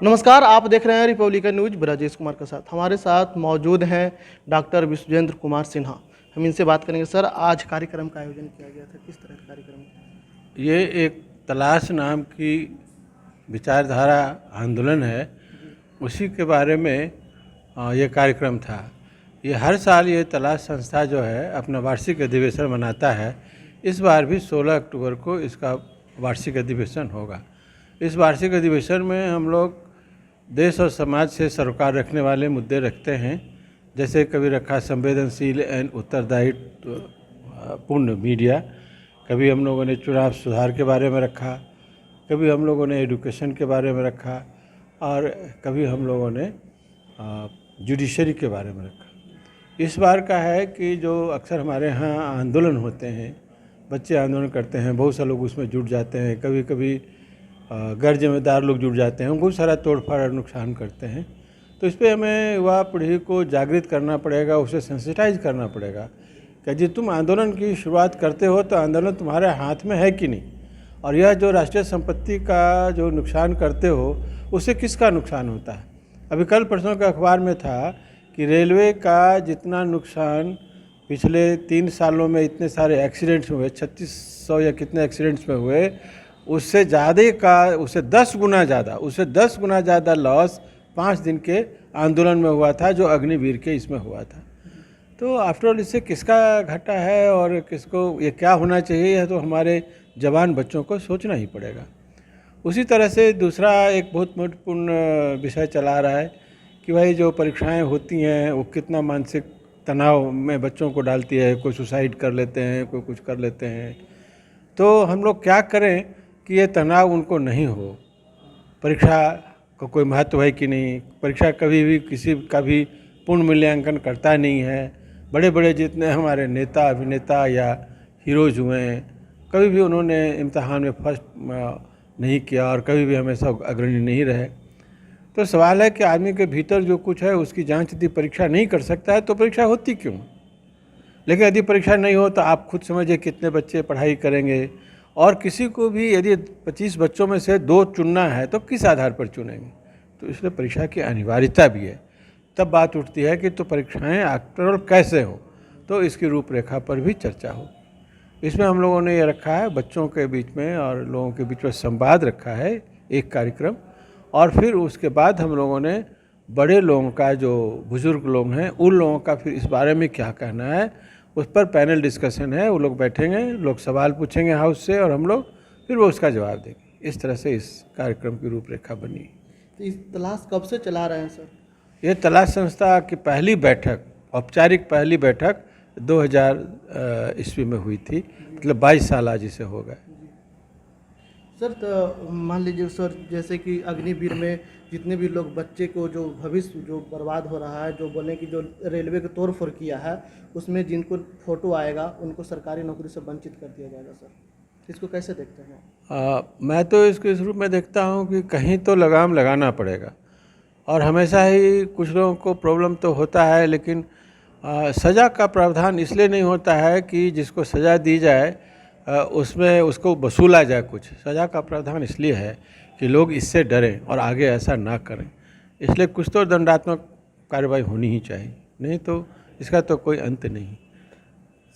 नमस्कार, आप देख रहे हैं रिपब्लिकन न्यूज ब्रजेश कुमार के साथ। हमारे साथ मौजूद हैं डॉक्टर विश्वेंद्र कुमार सिन्हा। हम इनसे बात करेंगे। सर, आज कार्यक्रम का आयोजन किया गया था, किस तरह का कार्यक्रम? ये एक तलाश नाम की विचारधारा आंदोलन है, उसी के बारे में ये कार्यक्रम था। ये हर साल ये तलाश संस्था जो है अपना वार्षिक अधिवेशन मनाता है। इस बार भी 16 अक्टूबर को इसका वार्षिक अधिवेशन होगा। इस वार्षिक अधिवेशन में हम लोग देश और समाज से सरोकार रखने वाले मुद्दे रखते हैं, जैसे कभी रखा संवेदनशील एवं उत्तरदायित्व पूर्ण मीडिया, कभी हम लोगों ने चुनाव सुधार के बारे में रखा, कभी हम लोगों ने एजुकेशन के बारे में रखा और कभी हम लोगों ने जुडिशरी के बारे में रखा। इस बार का है कि जो अक्सर हमारे यहाँ आंदोलन होते हैं, बच्चे आंदोलन करते हैं, बहुत से लोग उसमें जुट जाते हैं, कभी कभी गैर जिम्मेदार लोग जुट जाते हैं, बहुत सारा तोड़फाड़ और नुकसान करते हैं। तो इस पर हमें युवा पीढ़ी को जागृत करना पड़ेगा, उसे सेंसिटाइज करना पड़ेगा कि जी तुम आंदोलन की शुरुआत करते हो तो आंदोलन तुम्हारे हाथ में है कि नहीं, और यह जो राष्ट्रीय संपत्ति का जो नुकसान करते हो उससे किसका नुकसान होता है। अभी कल परसों के अखबार में था कि रेलवे का जितना नुकसान पिछले 3 सालों में इतने सारे एक्सीडेंट्स हुए, 3600 या कितने एक्सीडेंट्स में हुए, उससे ज़्यादा का उससे 10 गुना ज़्यादा लॉस 5 दिन के आंदोलन में हुआ था जो अग्निवीर के इसमें हुआ था। तो आफ्टरऑल इससे किसका घाटा है और किसको ये क्या होना चाहिए, यह तो हमारे जवान बच्चों को सोचना ही पड़ेगा। उसी तरह से दूसरा एक बहुत महत्वपूर्ण विषय चला रहा है कि भाई जो परीक्षाएं होती हैं वो कितना मानसिक तनाव में बच्चों को डालती है। कोई सुसाइड कर लेते हैं, कोई कुछ कर लेते हैं। तो हम लोग क्या करें कि ये तनाव उनको नहीं हो। परीक्षा का कोई महत्व है कि नहीं, परीक्षा कभी भी किसी का भी पूर्ण मूल्यांकन करता नहीं है। बड़े बड़े जितने हमारे नेता अभिनेता या हीरोज हुए हैं, कभी भी उन्होंने इम्तिहान में फर्स्ट नहीं किया और कभी भी हमेशा अग्रणी नहीं रहे। तो सवाल है कि आदमी के भीतर जो कुछ है उसकी जांच यदि परीक्षा नहीं कर सकता है तो परीक्षा होती क्यों। लेकिन यदि परीक्षा नहीं हो तो आप खुद समझिए कितने बच्चे पढ़ाई करेंगे, और किसी को भी यदि 25 बच्चों में से 2 चुनना है तो किस आधार पर चुनेंगे। तो इसलिए परीक्षा की अनिवार्यता भी है। तब बात उठती है कि तो परीक्षाएं आफ्टरऑल कैसे हो, तो इसकी रूपरेखा पर भी चर्चा हो। इसमें हम लोगों ने ये रखा है बच्चों के बीच में और लोगों के बीच में संवाद रखा है एक कार्यक्रम, और फिर उसके बाद हम लोगों ने बड़े लोगों का, जो बुज़ुर्ग लोग हैं उन लोगों का फिर इस बारे में क्या कहना है उस पर पैनल डिस्कशन है। वो लोग बैठेंगे, लोग सवाल पूछेंगे हाउस से और हम लोग फिर वो उसका जवाब देंगे। इस तरह से इस कार्यक्रम की रूपरेखा बनी। तो इस तलाश कब से चला रहे हैं सर? ये तलाश संस्था की पहली बैठक, औपचारिक पहली बैठक 2000 ईस्वी में हुई थी, मतलब 22 साल आज इसे हो गए। सर, तो मान लीजिए सर, जैसे कि अग्निवीर में जितने भी लोग बच्चे को जो भविष्य जो बर्बाद हो रहा है, जो बोलें कि जो रेलवे को तोड़ फोड़ किया है, उसमें जिनको फोटो आएगा उनको सरकारी नौकरी से वंचित कर दिया जाएगा। सर, इसको कैसे देखते हैं? मैं तो इसको इस रूप में देखता हूँ कि कहीं तो लगाम लगाना पड़ेगा, और हमेशा ही कुछ लोगों को प्रॉब्लम तो होता है, लेकिन सज़ा का प्रावधान इसलिए नहीं होता है कि जिसको सज़ा दी जाए उसमें उसको वसूला जाए कुछ। सज़ा का प्रावधान इसलिए है कि लोग इससे डरें और आगे ऐसा ना करें। इसलिए कुछ तो दंडात्मक कार्रवाई होनी ही चाहिए, नहीं तो इसका तो कोई अंत नहीं।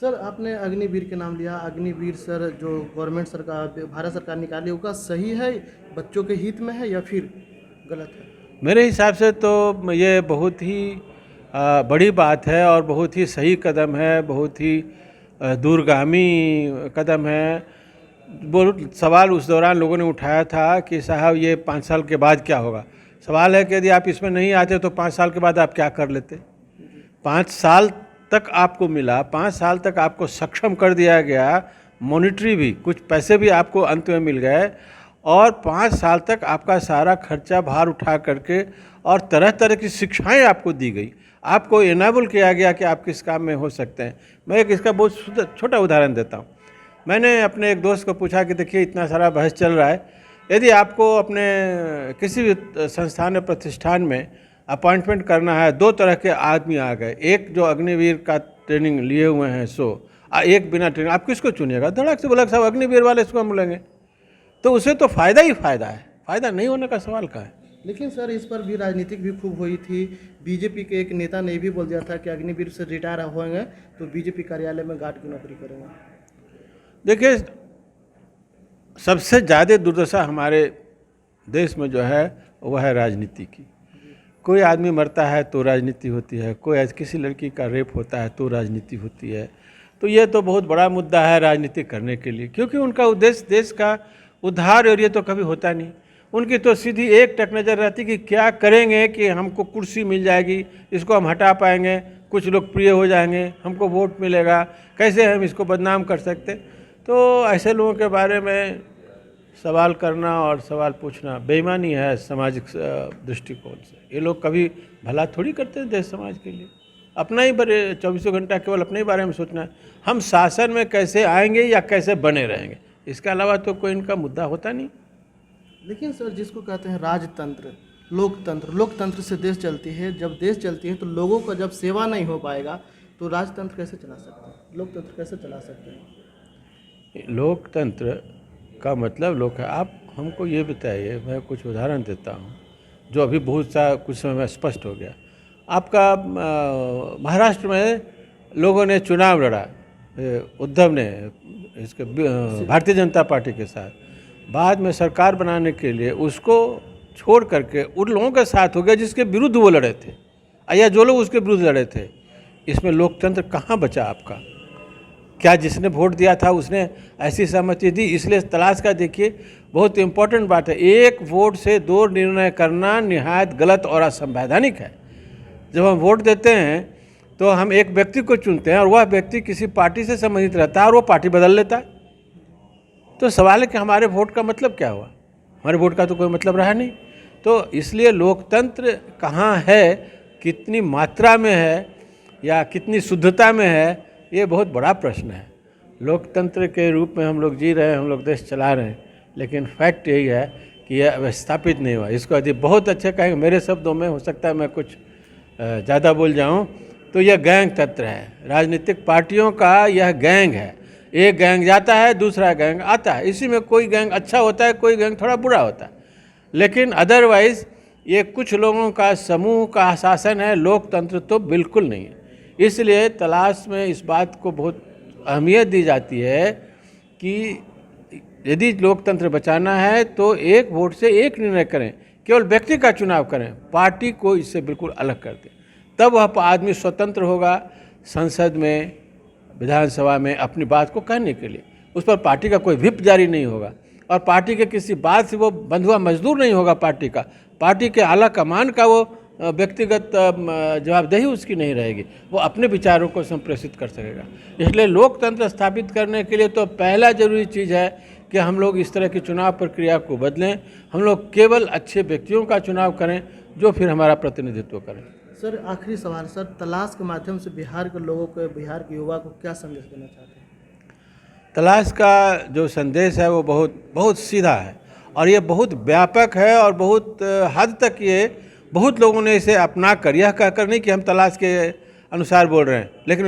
सर, आपने अग्निवीर के नाम लिया। अग्निवीर सर जो गवर्नमेंट सरकार, भारत सरकार निकाली, उसका सही है, बच्चों के हित में है या फिर गलत है? मेरे हिसाब से तो ये बहुत ही बड़ी बात है और बहुत ही सही कदम है, बहुत ही दूरगामी कदम है। बहुत सवाल उस दौरान लोगों ने उठाया था कि साहब ये 5 साल के बाद क्या होगा। सवाल है कि यदि आप इसमें नहीं आते तो 5 साल के बाद आप क्या कर लेते। 5 साल तक आपको मिला, 5 साल तक आपको सक्षम कर दिया गया, मॉनिटरी भी, कुछ पैसे भी आपको अंत में मिल गए, और 5 साल तक आपका सारा खर्चा भार उठा करके और तरह तरह की शिक्षाएं आपको दी गई, आपको इनेबल किया गया कि आप किस काम में हो सकते हैं। मैं एक इसका बहुत छोटा उदाहरण देता हूँ। मैंने अपने एक दोस्त को पूछा कि देखिए इतना सारा बहस चल रहा है, यदि आपको अपने किसी भी संस्थान या प्रतिष्ठान में अपॉइंटमेंट करना है, 2 तरह के आदमी आ गए, एक जो अग्निवीर का ट्रेनिंग लिए हुए हैं एक बिना ट्रेनिंग, आप किसको चुनिएगा? धड़क से बोला साहब अग्निवीर वाले इसको हम लेंगे। तो उसे तो फ़ायदा ही फ़ायदा है, फ़ायदा नहीं होने का सवाल कहाँ है। लेकिन सर इस पर भी राजनीतिक भी खूब हुई थी। बीजेपी के एक नेता ने भी बोल दिया था कि अग्निवीर से रिटायर होंगे तो बीजेपी कार्यालय में गार्ड की नौकरी करेंगे। देखिए, सबसे ज़्यादा दुर्दशा हमारे देश में जो है वह है राजनीति की। कोई आदमी मरता है तो राजनीति होती है, कोई किसी लड़की का रेप होता है तो राजनीति होती है। तो ये तो बहुत बड़ा मुद्दा है राजनीति करने के लिए, क्योंकि उनका उद्देश्य देश का उद्धार, और ये तो कभी होता नहीं। उनकी तो सीधी एक टक नज़र रहती कि क्या करेंगे कि हमको कुर्सी मिल जाएगी, इसको हम हटा पाएंगे, कुछ लोग प्रिय हो जाएंगे, हमको वोट मिलेगा, कैसे हम इसको बदनाम कर सकते। तो ऐसे लोगों के बारे में सवाल करना और सवाल पूछना बेईमानी है सामाजिक दृष्टिकोण से। ये लोग कभी भला थोड़ी करते हैं देश समाज के लिए, अपना ही बड़े 24 घंटा केवल अपने ही बारे में सोचना है। हम शासन में कैसे आएंगे या कैसे बने रहेंगे, इसके अलावा तो कोई इनका मुद्दा होता नहीं। लेकिन सर जिसको कहते हैं राजतंत्र, लोकतंत्र, लोकतंत्र से देश चलती है। जब देश चलती है तो लोगों का जब सेवा नहीं हो पाएगा तो राजतंत्र कैसे चला सकते हैं, लोकतंत्र कैसे चला सकते हैं? लोकतंत्र का मतलब लोग है। आप हमको ये बताइए, मैं कुछ उदाहरण देता हूँ जो अभी बहुत सा कुछ समय में स्पष्ट हो गया। आपका महाराष्ट्र में लोगों ने चुनाव लड़ा, उद्धव ने इसके भारतीय जनता पार्टी के साथ, बाद में सरकार बनाने के लिए उसको छोड़ करके उन लोगों के साथ हो गया जिसके विरुद्ध वो लड़े थे, या जो लोग उसके विरुद्ध लड़े थे। इसमें लोकतंत्र कहाँ बचा आपका? क्या जिसने वोट दिया था उसने ऐसी सहमति दी? इसलिए तलाश का देखिए, बहुत इंपॉर्टेंट बात है। एक वोट से दो निर्णय करना निहायत गलत और असंवैधानिक है। जब हम वोट देते हैं तो हम एक व्यक्ति को चुनते हैं और वह व्यक्ति किसी पार्टी से संबंधित रहता है और वो पार्टी बदल लेता है। तो सवाल है कि हमारे वोट का मतलब क्या हुआ? हमारे वोट का तो कोई मतलब रहा नहीं। तो इसलिए लोकतंत्र कहाँ है, कितनी मात्रा में है या कितनी शुद्धता में है, ये बहुत बड़ा प्रश्न है। लोकतंत्र के रूप में हम लोग जी रहे हैं, हम लोग देश चला रहे हैं, लेकिन फैक्ट यही है कि यह स्थापित नहीं हुआ। इसको यदि बहुत अच्छे कहेंगे, मेरे शब्दों में, हो सकता है मैं कुछ ज़्यादा बोल जाऊं, तो यह गैंग तंत्र है। राजनीतिक पार्टियों का यह गैंग है। एक गैंग जाता है, दूसरा गैंग आता है। इसी में कोई गैंग अच्छा होता है, कोई गैंग थोड़ा बुरा होता है, लेकिन अदरवाइज़ ये कुछ लोगों का समूह का शासन है। लोकतंत्र तो बिल्कुल नहीं है। इसलिए तलाश में इस बात को बहुत अहमियत दी जाती है कि यदि लोकतंत्र बचाना है तो एक वोट से एक निर्णय करें, केवल व्यक्ति का चुनाव करें, पार्टी को इससे बिल्कुल अलग कर दें। तब वह आदमी स्वतंत्र होगा संसद में, विधानसभा में अपनी बात को कहने के लिए। उस पर पार्टी का कोई व्हिप जारी नहीं होगा और पार्टी के किसी बात से वो बंधुआ मजदूर नहीं होगा। पार्टी के आला कमान का वो व्यक्तिगत जवाबदेही उसकी नहीं रहेगी। वो अपने विचारों को संप्रेषित कर सकेगा। इसलिए लोकतंत्र स्थापित करने के लिए तो पहला जरूरी चीज़ है कि हम लोग इस तरह की चुनाव प्रक्रिया को बदलें। हम लोग केवल अच्छे व्यक्तियों का चुनाव करें जो फिर हमारा प्रतिनिधित्व करें। सर आखिरी सवाल सर, तलाश के माध्यम से बिहार के लोगों को, बिहार के युवा को क्या संदेश देना चाहते हैं? तलाश का जो संदेश है वो बहुत सीधा है और ये बहुत व्यापक है और बहुत हद तक ये बहुत लोगों ने इसे अपना कर, यह कहकर नहीं कि हम तलाश के अनुसार बोल रहे हैं, लेकिन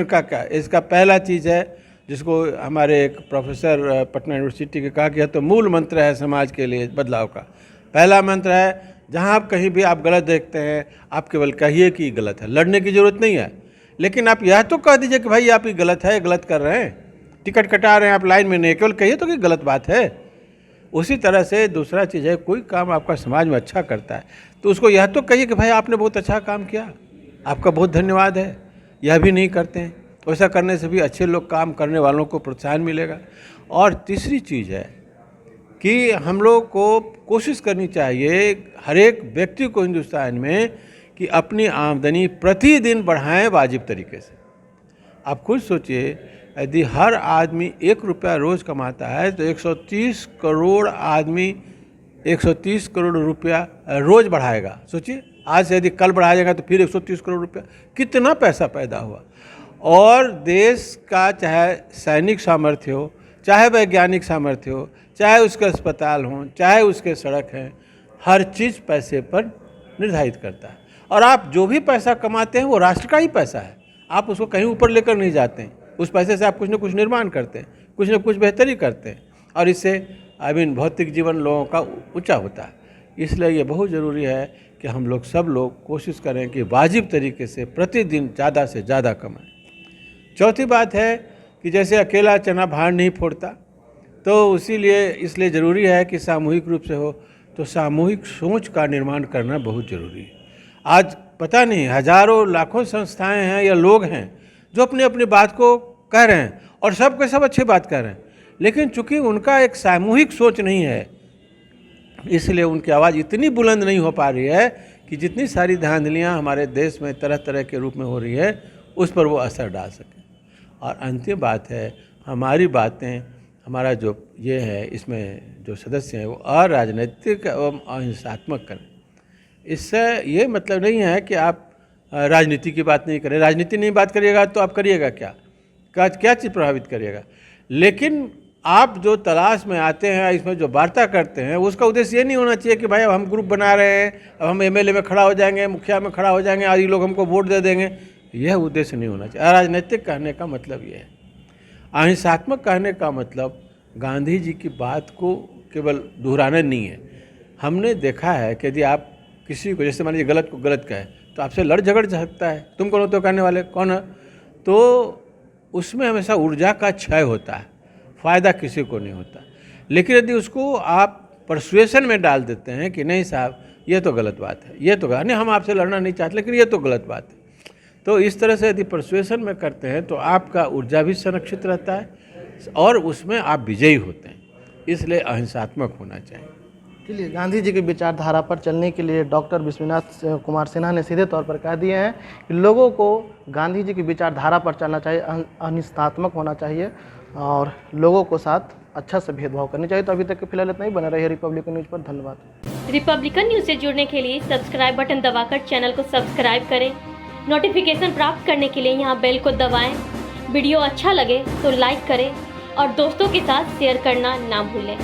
इसका पहला चीज़ है जिसको हमारे एक प्रोफेसर पटना यूनिवर्सिटी के कहा कि यह तो मूल मंत्र है समाज के लिए बदलाव का। पहला मंत्र है, जहाँ आप कहीं भी आप गलत देखते हैं आप केवल कहिए कि गलत है, लड़ने की ज़रूरत नहीं है, लेकिन आप यह तो कह दीजिए कि भाई आप ये गलत है, गलत कर रहे हैं, टिकट कटा रहे हैं आप लाइन में नहीं, केवल कहिए तो कि गलत बात है। उसी तरह से दूसरा चीज़ है, कोई काम आपका समाज में अच्छा करता है तो उसको यह तो कहिए कि भाई आपने बहुत अच्छा काम किया, आपका बहुत धन्यवाद है। यह भी नहीं करते हैं, तो ऐसा करने से भी अच्छे लोग काम करने वालों को प्रोत्साहन मिलेगा। और तीसरी चीज़ है कि हम लोग को कोशिश करनी चाहिए, हर एक व्यक्ति को हिंदुस्तान में, कि अपनी आमदनी प्रतिदिन बढ़ाएं वाजिब तरीके से। आप खुद सोचिए, यदि हर आदमी 1 रुपया रोज़ कमाता है तो 130 करोड़ आदमी 130 करोड़ रुपया रोज़ बढ़ाएगा। सोचिए, आज से यदि कल बढ़ाया जाएगा तो फिर 130 करोड़ रुपया, कितना पैसा पैदा हुआ। और देश का चाहे सैनिक सामर्थ्य हो, चाहे वैज्ञानिक सामर्थ्य हो, चाहे उसके अस्पताल हों, चाहे उसके सड़क हैं, हर चीज़ पैसे पर निर्धारित करता है। और आप जो भी पैसा कमाते हैं वो राष्ट्र का ही पैसा है, आप उसको कहीं ऊपर लेकर नहीं जाते हैं। उस पैसे से आप कुछ न कुछ निर्माण करते हैं, कुछ न कुछ बेहतरी करते हैं और इससे भौतिक जीवन लोगों का ऊंचा होता है। इसलिए ये बहुत ज़रूरी है कि हम लोग सब लोग कोशिश करें कि वाजिब तरीके से प्रतिदिन ज़्यादा से ज़्यादा कमाएं। चौथी बात है कि जैसे अकेला चना भार नहीं फोड़ता, तो इसलिए ज़रूरी है कि सामूहिक रूप से हो, तो सामूहिक सोच का निर्माण करना बहुत ज़रूरी है। आज पता नहीं हज़ारों लाखों संस्थाएं हैं या लोग हैं जो अपनी अपनी बात को कह रहे हैं और सब के सब अच्छी बात कह रहे हैं, लेकिन चूंकि उनका एक सामूहिक सोच नहीं है, इसलिए उनकी आवाज़ इतनी बुलंद नहीं हो पा रही है कि जितनी सारी धांधलियाँ हमारे देश में तरह तरह के रूप में हो रही है उस पर वो असर डाल सके। और अंतिम बात है, हमारी बातें, हमारा जो ये है इसमें जो सदस्य हैं वो अराजनैतिक एवं अहिंसात्मक करें। इससे ये मतलब नहीं है कि आप राजनीति की बात नहीं करें। राजनीति नहीं बात करिएगा तो आप करिएगा क्या चीज़ प्रभावित करिएगा। लेकिन आप जो तलाश में आते हैं, इसमें जो वार्ता करते हैं, उसका उद्देश्य ये नहीं होना चाहिए कि भाई अब हम ग्रुप बना रहे हैं, अब हम एमएलए में खड़ा हो जाएंगे, मुखिया में खड़ा हो जाएंगे, आज ये लोग हमको वोट दे देंगे। यह उद्देश्य नहीं होना चाहिए। अराजनैतिक कहने का मतलब ये है। अहिंसात्मक कहने का मतलब गांधी जी की बात को केवल दोहराना नहीं है। हमने देखा है कि यदि आप किसी को, जैसे मान लीजिए गलत को गलत कहे, तो आपसे लड़ झगड़ सकता है, तुम कौन हो तो कहने वाले कौन है, तो उसमें हमेशा ऊर्जा का क्षय होता है, फ़ायदा किसी को नहीं होता। लेकिन यदि उसको आप परसुएशन में डाल देते हैं कि नहीं साहब ये तो गलत बात है, ये तो नहीं, हम आपसे लड़ना नहीं चाहते लेकिन ये तो गलत बात है, तो इस तरह से यदि परसुएशन में करते हैं तो आपका ऊर्जा भी संरक्षित रहता है और उसमें आप विजयी होते हैं। इसलिए अहिंसात्मक होना चाहिए। चलिए, गांधी जी की विचारधारा पर चलने के लिए डॉक्टर विश्वनाथ कुमार सिन्हा ने सीधे तौर पर कह दिए हैं कि लोगों को गांधी जी की विचारधारा पर चलना चाहिए, अहिंसात्मक होना चाहिए और लोगों को साथ अच्छा से भेदभाव करनी चाहिए। तो अभी तक के फिलहाल इतना ही। बना रहिए रिपब्लिकन न्यूज़ पर। धन्यवाद। रिपब्लिकन न्यूज़ से जुड़ने के लिए सब्सक्राइब बटन दबाकर चैनल को सब्सक्राइब करें। नोटिफिकेशन प्राप्त करने के लिए यहाँ बेल को दबाएं। वीडियो अच्छा लगे तो लाइक करें और दोस्तों के साथ शेयर करना ना भूलें।